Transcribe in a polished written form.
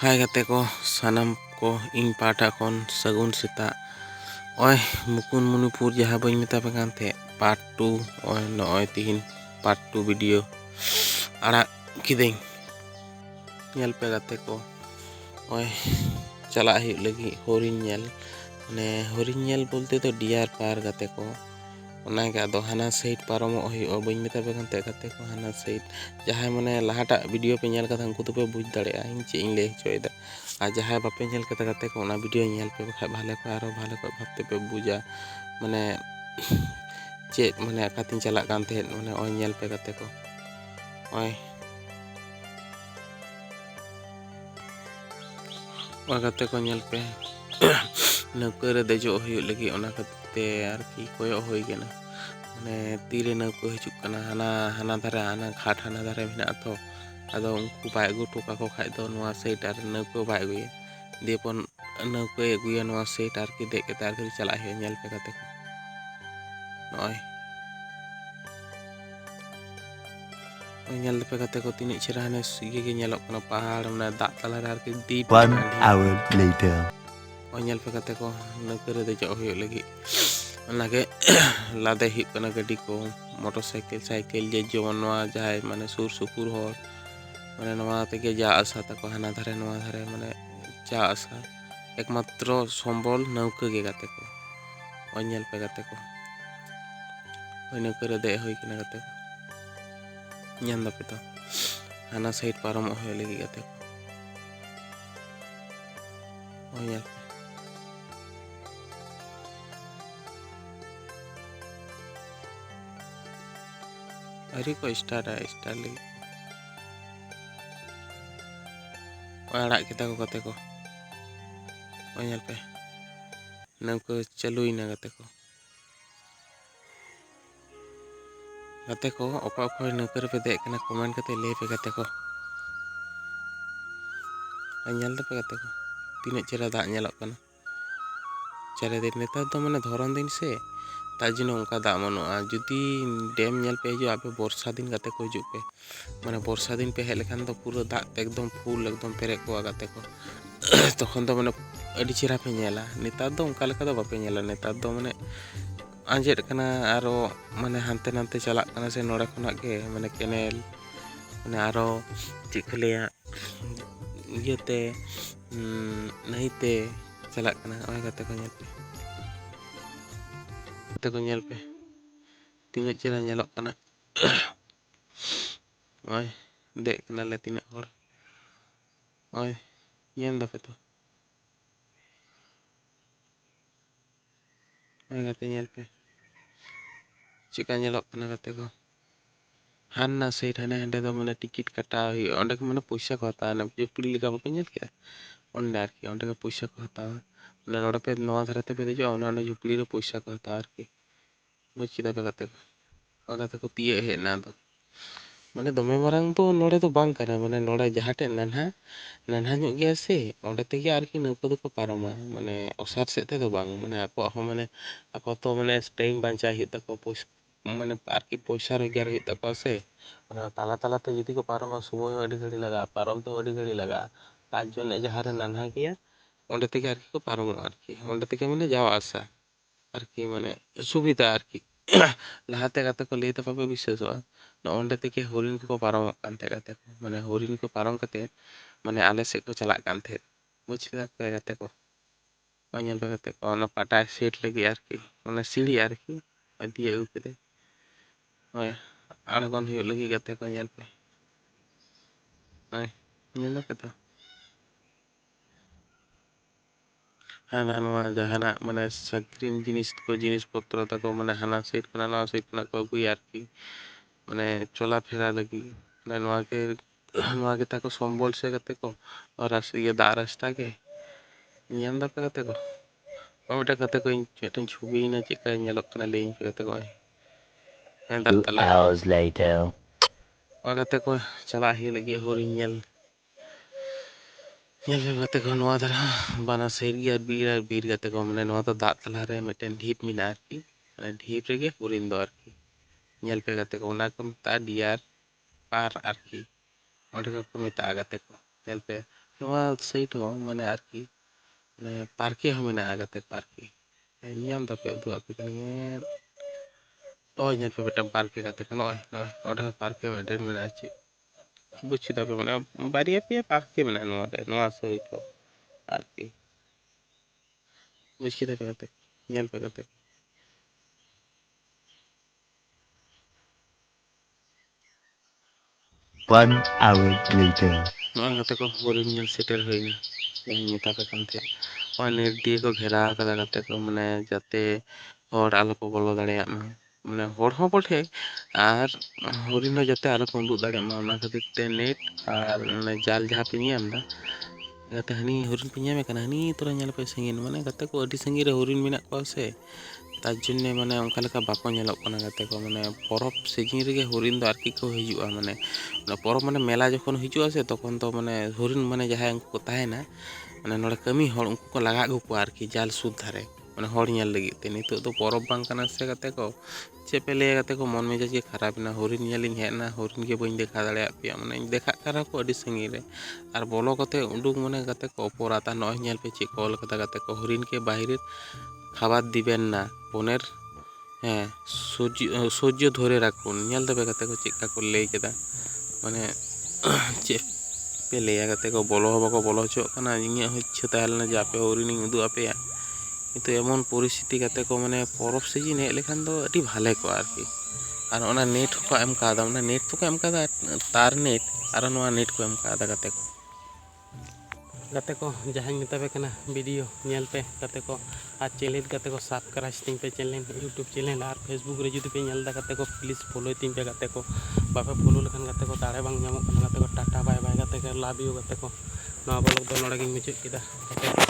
हाय गाते को सानाम को इन पाठा खन सगुन सेता ओय मुकुन मणिपुर जहाँ बई मेता पे कांते पार्ट 2 ओय नय तीन पार्ट 2 वीडियो आड़ा किदें नेल पे गाते को ओय चला हिय लगी होरिन नेल बोलते तो डियर पार गाते को ओनागे आदो हाना साइड पारमो हुयो बई मेता पे कांते गाते को हाना साइड जहाँ माने लाहाटा वीडियो पे नेल कथा उनको तो पे बुझ दाड़े इन चे इन ले होचोयदा आ जहाँ बापे नेल कथा गाते को ओना वीडियो नेल पे बखा भाले को आरो भाले को भाबते पे बुझा माने चे माने अकातिन चला कांते माने ओय नेल पे गाते को ओय गाते को नेल पे नौका रे देजो हुयो लगी ओना कते आरकी कोयो होई गेना माने तीरे नौका हिजुक कना हाना धारे हाना घाट हाना धारे मेना तो आदो उनको बाय अगु टोका को खाय दो नोआ सेट आर नौका बाय अगुया देपन नौका अगुया नोआ सेट आरकी दे के तार के चला है नेल पे गाते को नय ओय नेल पे गाते को तिनि छेरा हाने सिगे गे नेलक कना पहाड़ माने दाग तला रे आरकी दीप 1 hour later ओय नेल पे गाते को नौका रे देजो हुयो लगी ओनागे लादे हिप कना गाड़ी को मोटरसाइकिल साइकिल जे जेमन नोआ जाय माने सुर सुपुर हो माने नोआ तेगे जा आसा तको हाना धारे नोआ धारे माने जा आसा एकमात्र सम्बल नौका गे गाते को ओय नेल पे गाते को ओय नौका रे दे होई किना गाते को ñan दापे तो हाना साइड पारम होय लगी गाते को ओय नेल अरे को स्टार लगी आड़ा केता को गाते को ओय नेल पे नौका चालुइना गाते को ओका ओका नौका रे पे दे कना कमेंट कते ले पे गाते को नेल दापे गाते को तीन चेहरा दाग नेलक कना चारे दिन नेता तो माने धरन दिन से ताजिनो उनका दाग मनुआ जुदी डैम नेल पे जो आपे वर्षा दिन गाते को हिजुक पे माने वर्षा दिन पे हेज लेखान तो पूरा दाग एकदम फुल एकदम पेरे को गाते को तखन तो माने अडी चेहरा पे नेला नेता तो उनका लेका तो बापे नेला नेता तो माने आंजेड कना आरो माने हानते नानते चला कना से नोडे खना के माने केनेल माने आरो चिखलिया इयते नहीते चला कना ओय गाते को नेल पे तीन चेहरा नेलक कना ओय दे कना ले तीन हर ओय ñen दापे तो ओय गाते नेल पे चिका नेलक कना गाते को हाना साइड हाने हंडे दो माने टिकट काटा हुयो ओंडे को माने पैसा को हता ना जुपड़ी लेका बापे नेल के ओंडे आरकी ओंडे को पैसा को हता माने नोडे पे नोआ धारे ते पे देजो ओना जुपड़ी रे पैसा को हता आरकी बुझ किदा पे गाते को गाते को तिये हेना दो माने दमे मारंग तो नोडे तो बांग कना माने नोडे जहाटे नन्हा ᱧᱚᱜ ᱜᱮᱭᱟ ᱥᱮ ᱚᱸᱰᱮ ᱛᱮᱜᱮ ᱟᱨᱠᱤ ᱱᱟᱹᱣᱠᱟᱹ ᱫᱚᱠᱚ ᱯᱟᱨᱚᱢᱟ ᱢᱟᱱᱮ ᱚᱥᱟᱨ ᱥᱮᱫ ᱛᱮᱫᱚ ᱵᱟᱝ ᱢᱟᱱᱮ ᱟᱠᱚᱣᱟᱜ ᱦᱚᱸ ᱢᱟᱱᱮ ᱟᱠᱚ ᱛᱚ ᱢᱟᱱᱮ ᱴᱟᱭᱤᱢ ᱵᱟᱧᱪᱟᱣ ᱦᱩᱭᱩᱜ ᱛᱟᱠᱚᱣᱟ ᱢᱟᱱᱮ ᱟᱨᱠᱤ ᱯᱚᱭᱥᱟ ᱨᱳᱡᱽᱜᱟᱨ ᱦᱩᱭᱩᱜ ᱛᱟᱠᱚᱣᱟ ᱥᱮ ᱚᱱᱟ ᱛᱟᱞᱟ ᱛᱟᱞᱟᱛᱮ ᱡᱩᱫᱤ ᱠᱚ ᱯᱟᱨᱚᱢᱟ ᱥᱚᱢᱚᱭ ᱦᱚᱸ ᱟᱹᱰᱤ ᱜᱷᱟᱹᱲᱤᱡ ᱞᱟᱜᱟᱜᱼᱟ ᱯᱟᱨᱚᱢ ᱛᱮᱦᱚᱸ ᱟᱹᱰᱤ ᱜᱷᱟᱹᱲᱤᱡ ᱞᱟᱜᱟᱜᱼᱟ ᱛᱟᱨ ᱡᱚᱱᱱᱮ ᱡᱟᱦᱟᱸᱨᱮ ᱱᱟᱱᱦᱟ ᱜᱮᱭᱟ ᱚᱸᱰᱮ ᱛᱮᱜᱮ ᱟᱨᱠᱤ ᱠᱚ ᱯᱟᱨᱚᱢᱚᱜᱼᱟ ᱟᱨᱠᱤ ᱚᱸᱰᱮ ᱛᱮᱜᱮ ᱢᱟᱱᱮ ᱡᱟᱣᱟ ᱟᱥᱟ आरकी माने सुविधा आरकी लहाते गाते को लई तो बापे विश्वासोआ नोंडे तेके हरिण को पारम कानते गाते को माने हरिण को पारम कते माने आले से को चला कानते बुझ किदा पे गाते को ओñel पे गाते को ना पाटा सेट लगी आरकी माने सीढ़ी आरकी दिए ऊपरे ओय आड़गन हुयो लगी गाते को ñel पे ओय ñel पे तो हाना नोआ जहाना माने सक्रीन जिनिस पत्र तको माने हाना सेट कना नोआ सेट कना को अगुया आरकी माने चला फेरा लगी माने नोआ के ताको सम्बल से गाते को और ये दा रास्ता के ñam दा पे गाते को ओटा गाते को चेटन छुबी ना चिका ñelok कना लेइन पे गाते को 2 hours later और गाते को चला ही लगी होरी ñel पे गाते को नोआ दरा बाना सेर गिया बीर गाते को माने नोआ तो दाग तला रे मिटन ढीप मिना आरकी माने ढीप रेगे पुरिन दो आरकी ñel पे गाते को ना को ता डियर पार आरकी ओंडे को मेता गाते को ñel पे ᱱᱚᱣᱟ ᱥᱟᱭᱤᱰ ᱦᱚᱸ ᱢᱟᱱᱮ ᱟᱨᱠᱤ ᱯᱟᱨᱠᱮ ᱦᱚᱸ ᱢᱮᱱᱟᱜᱼᱟ ᱜᱟᱛᱮ ᱯᱟᱨᱠᱮ ᱧᱟᱢ ᱫᱟᱯᱮ ᱩᱫᱩᱜ ᱟᱯᱮ ᱠᱟᱹᱱᱟᱹᱧ ᱱᱚᱜᱼᱚᱭ ᱧᱮᱞ ᱯᱮ ᱢᱤᱫᱴᱟᱝ ᱯᱟᱨᱠᱮ ᱜᱟᱛᱮ ᱠᱚ ᱱᱚᱜᱼᱚᱭ ᱚᱸᱰᱮ ᱦᱚᱸ ᱯᱟᱨᱠᱮ ᱢᱤᱫᱴᱮᱱ ᱢᱮᱱᱟᱜᱼᱟ ᱪᱮᱫ ᱵᱩᱡᱽ ᱠᱮᱫᱟ ᱯᱮ ᱢᱟᱱᱮ ᱵᱟᱨᱭᱟ ᱯᱮᱭᱟ ᱯᱟᱨᱠᱮ ᱢᱮᱱᱟᱜᱼᱟ ᱱᱚᱣᱟ ᱥᱟᱭᱤᱰ ᱦᱚᱸ ᱟᱨᱠᱤ ᱵᱩᱡᱽ ᱠᱮᱫᱟ ᱯᱮ ᱜᱟᱛᱮ ᱧᱮᱞ ᱯᱮ ᱜᱟᱛᱮ 1 hour later. ᱱᱚᱜᱼᱚᱭ ᱜᱟᱛᱮ ᱠᱚ ᱦᱚᱨᱤᱱ ᱧᱮᱞ ᱥᱮᱴᱮᱨ ᱦᱩᱭᱱᱟ ᱡᱟᱦᱟᱸᱧ ᱢᱮᱛᱟ ᱯᱮ ᱠᱟᱱ ᱛᱟᱦᱮᱸᱫ ᱱᱚᱜᱼᱚᱭ ᱱᱮᱴ ᱫᱤᱭᱮ ᱠᱚ ᱜᱷᱮᱨᱟᱣ ᱠᱟᱫᱟ ᱜᱟᱛᱮ ᱠᱚ ᱢᱟᱱᱮ ᱡᱟᱛᱮ ᱦᱚᱲ ᱟᱞᱚ ᱠᱚ ᱵᱚᱞᱚ ᱫᱟᱲᱮᱭᱟᱜ ᱢᱟ ᱢᱟᱱᱮ ᱦᱚᱲ ᱦᱚᱸ ᱵᱚᱴᱷᱮ ᱟᱨ ᱦᱚᱨᱤᱱ ᱦᱚᱸ ᱡᱟᱛᱮ ᱟᱞᱚ ᱠᱚ ᱩᱰᱩᱠ ᱫᱟᱲᱮᱭᱟᱜ ᱢᱟ ᱚᱱᱟ ᱠᱷᱟᱹᱛᱤᱨ ᱛᱮ ᱱᱮᱴ ᱟᱨ ᱡᱟᱞ ᱡᱟᱦᱟᱸ ᱯᱮ ᱧᱮᱞ ᱮᱫᱟ ᱜᱟᱛᱮ ᱦᱟᱹᱱᱤ ᱦᱚᱨᱤᱱ ᱯᱮ ᱧᱟᱢᱮ ᱠᱟᱱᱟ ᱦᱟᱹᱱᱤ ᱛᱚᱨᱟ ᱧᱮᱞ ᱯᱮ ᱥᱟᱺᱜᱤᱧ ᱢᱟᱱᱮ ᱜᱟᱛᱮ ᱠᱚ ᱟᱹᱰᱤ ᱥᱟᱺᱜᱤᱧ ᱨᱮ ᱦᱚᱨᱤᱱ ᱢᱮᱱᱟᱜ ᱠᱚᱣᱟ ᱥᱮ ᱛᱟর জন্যে মানে অনকা লেখা বাকো ᱧᱮᱞᱚᱜ ᱠᱟᱱᱟ ᱜᱟᱛᱮ ᱠᱚ ᱢᱟᱱᱮ ᱯᱚᱨᱚᱵᱽ ᱥᱤᱡᱤᱱ ᱨᱮᱜᱮ ᱦᱚᱨᱤᱱ ᱫᱚ ᱟᱨᱠᱤ ᱠᱚ ᱦᱤᱡᱩᱜᱼᱟ ᱢᱟᱱᱮ ᱯᱚᱨᱚᱵᱽ ᱢᱟᱱᱮ ᱢᱮᱞᱟ ᱡᱚᱠᱷᱚᱱ ᱦᱤᱡᱩᱜᱼᱟ ᱥᱮ ᱛᱚᱠᱷᱚᱱ ᱫᱚ ᱢᱟᱱᱮ ᱦᱚᱨᱤᱱ ᱢᱟᱱᱮ ᱡᱟᱦᱟᱸᱭ ᱩᱱᱠᱩ ᱠᱚ ᱛᱟᱦᱮᱱᱟ ᱢᱟᱱᱮ ᱱᱚᱰᱮ ᱠᱟᱹᱢᱤ ᱦᱚᱲ ᱩᱱᱠᱩ ᱠᱚ ᱞᱟᱜᱟ ᱟᱹᱜᱩ ᱠᱚᱣᱟ ᱟᱨᱠᱤ ᱡᱟᱞ ᱥᱩᱨ ᱫᱷᱟᱨᱮ ᱢᱟᱱᱮ ᱦᱚᱲ ᱧᱮᱞ ᱞᱟᱹᱜᱤᱫ ᱛᱮ ᱱᱤᱛᱚᱜ ᱫᱚ ᱯᱚᱨᱚᱵᱽ ᱵᱟᱝ ᱠᱟᱱᱟ ᱥᱮ ᱜᱟᱛᱮ ᱠᱚ ᱪᱮᱫ ᱯᱮ ᱞᱟᱹᱭᱟ ᱜᱟᱛᱮ ᱠᱚ ᱢᱚᱱ ᱢᱮᱡᱟᱡ ᱜᱮ ᱠᱷᱟᱨᱟᱯ ᱮᱱᱟ ᱦᱚᱨᱤᱱ ᱧᱮᱞᱤᱧ ᱦᱮᱡ ᱮᱱᱟ ᱦᱚᱨᱤᱱ ᱜᱮ ᱵᱟᱹᱧ ᱫᱮᱠᱷᱟᱣ ᱫᱟᱲᱮᱭᱟᱜ ᱯᱮᱭᱟ ᱢᱟᱱᱮ ᱫᱮᱠᱷᱟᱜ ᱠᱟᱱᱟ ᱠᱚ ᱟᱹᱰᱤ ᱥᱟᱺᱜᱤᱧ ᱨᱮ আর বলো কতে উডুক মানে গাতে ক অপরাধ আর নয় ᱧᱮᱞ ᱯᱮ ᱪᱮᱫ ᱠᱚ ᱚᱞ ᱠᱟᱫᱟ গাতে ᱠᱚ হরিণকে বাইরের খাবার দিবেন না বনের হ্যাঁ সহ্য ধরে রাখুন ᱧᱮᱞ ᱫᱟᱯᱮ ᱜᱟᱛᱮ ᱠᱚ ᱪᱮᱫᱠᱟ ᱠᱚ ᱞᱟᱹᱭ ᱠᱮᱫᱟ মানে ᱪᱮᱫ ᱯᱮ ᱞᱟᱹᱭᱟ ᱜᱟᱛᱮ ᱠᱚ ᱵᱚᱞᱚ ᱦᱚᱸ ᱵᱟᱠᱚ ᱵᱚᱞᱚ ᱦᱚᱪᱚᱣᱟᱜ ᱠᱟᱱᱟ ᱤᱧᱟᱹᱜ ᱦᱚᱸ ᱤᱪᱪᱷᱟᱹ ᱛᱟᱦᱮᱸ ᱞᱮᱱᱟ ᱡᱮ ᱟᱯᱮ ᱦᱚᱨᱤᱱᱤᱧ ᱩᱫᱩᱜ ᱟᱯᱮᱭᱟ কিন্তু এমন পরিস্থিতি গাতে ᱠᱚ মানে পরব সিজন হেᱡ লেᱠᱷᱟᱱ ᱫᱚ ᱟᱹᱰᱤ ᱵᱷᱟᱞᱮ ᱠᱚᱜᱼᱟ ᱟᱨᱠᱤ ᱟᱨ ᱚᱱᱟ ᱱᱮᱴ ᱦᱚᱸᱠᱚ ᱮᱢ ᱠᱟᱣᱫᱟ ᱚᱱᱟ ᱱᱮᱴ ᱫᱚᱠᱚ ᱮᱢ ᱠᱟᱣᱫᱟ ᱛᱟᱨ ᱱᱮᱴ ᱟᱨ ᱱᱚᱣᱟ ᱱᱮᱴ ᱠᱚ ᱮᱢ ᱠᱟᱣᱫᱟ ᱜᱟᱛᱮ ᱠᱚ ᱜᱟᱛᱮ ᱠᱚ ᱡᱟᱦᱟᱸᱧ ᱢᱮᱛᱟᱯᱮ ᱠᱟᱱᱟ ᱵᱷᱤᱰᱤᱭᱳ ᱧᱮᱞ ᱯᱮ ᱜᱟᱛᱮ ᱠᱚ ᱟᱨ ᱪᱮᱱᱮᱞ ᱜᱟᱛᱮ ᱠᱚ ᱥᱟᱵᱥᱠᱨᱟᱭᱤᱵ ᱛᱤᱧ ᱯᱮ ᱪᱮᱱᱮᱞ ᱤᱭᱩᱴᱩᱵᱽ ᱪᱮᱱᱮᱞ ᱟᱨ ᱯᱷᱮᱥᱵᱩᱠ ᱨᱮ ᱡᱩᱫᱤ ᱯᱮ ᱧᱮᱞ ᱮᱫᱟ ᱜᱟᱛᱮ ᱠᱚ ᱯᱞᱤᱡ ᱯᱷᱚᱞᱳᱭ ᱛᱤᱧ ᱯᱮ ᱜᱟᱛᱮ ᱠᱚ ᱵᱟᱯᱮ ᱯᱷᱚᱞᱳ ᱞᱮᱠᱷᱟᱱ ᱜᱟᱛᱮ ᱠᱚ ᱫᱟᱲᱮ ᱵᱟᱝ ᱧᱟᱢᱚᱜ ᱠᱟᱱᱟ ᱜᱟᱛᱮ ᱠᱚ ᱴᱟᱴᱟ ᱵᱟᱭ ᱵᱟᱭ ᱜᱟᱛᱮ ᱠᱚ ᱞᱟᱵᱷ ᱤᱭᱩ ᱜᱟᱛᱮ ᱠᱚ ᱱᱚᱣᱟ ᱵᱞᱚᱜ ᱫᱚ ᱱᱚᱰᱮ ᱜᱤᱧ ᱢᱩᱪᱟᱹᱫ ᱠᱮᱫᱟ ᱜᱟᱛᱮ ᱠᱚ